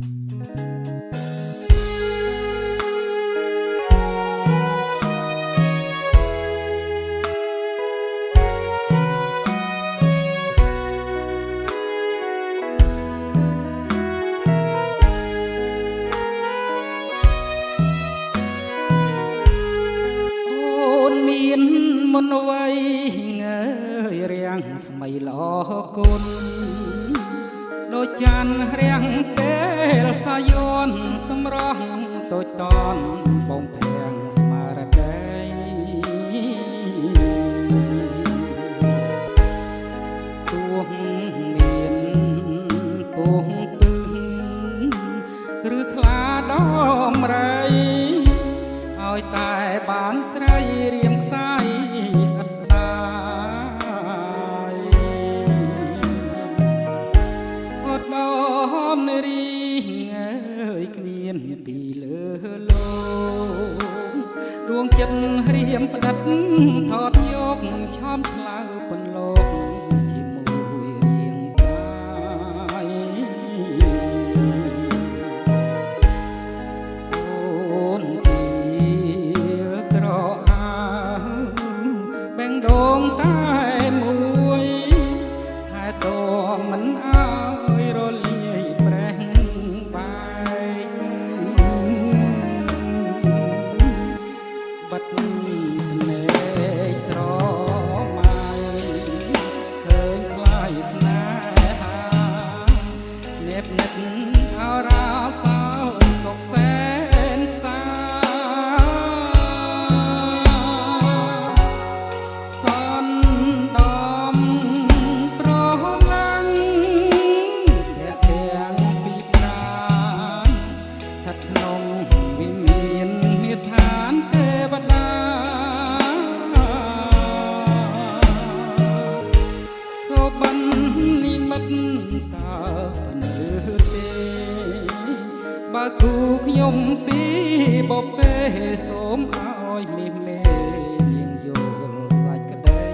មុនវ័យងើយរាំងស្មៃល្អគុណដូចចានរាំងពេលសាយនសម្រស់តូចតនបងភាំងស្មារតីទោះមានពុះពឹងឬខ្លាដំរីឲ្យតែបានស្រីរៀមខ្សាយឥតស្ដាយអត់ដំនារីងើយគ្មានពីលើលោកដួងចិត្តរៀមផ្ដិតថតយកឆោមឆ្លើពន្លកជាមួយរៀងកាយអូនដងតែមួយតែតមិនអើយរលាយប្រេះបែកបាត់ភ្នែកស្រមៃឃើញខ្លាយស្នេហានេបនិតអរ៉ាសោសុខសែនសាបើគូខ្ញុំពីបបេសូមឲ្យមេមេនាងយល់សាច់ក្តី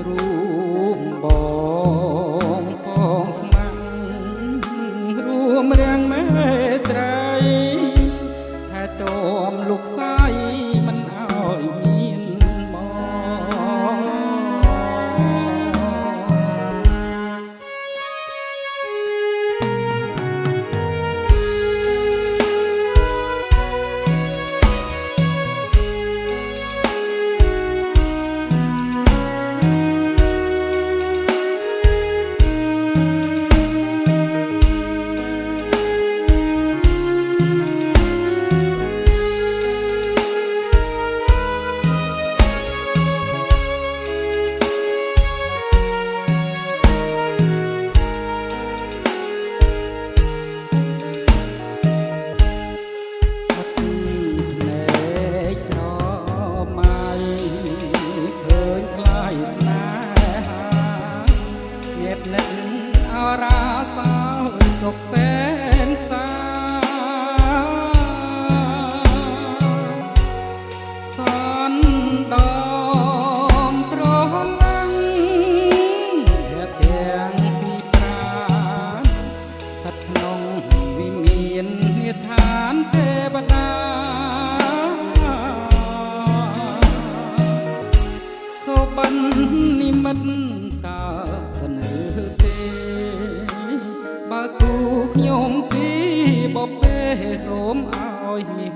រួមបងពងស្មាំរួមរាំងមេត្រីថែទាំលោកសាយមិនឲ្យមានអរ៉ាសោសុខសែនសាសនដំប្រឡាំងរាទាំងពីប្រាណស្ថិតក្នុងវិមានឋានទេវតាសូបិននិមិត្តតើនៅទេបើគូខ្ញុំពីបបេសូមឲ្យមាស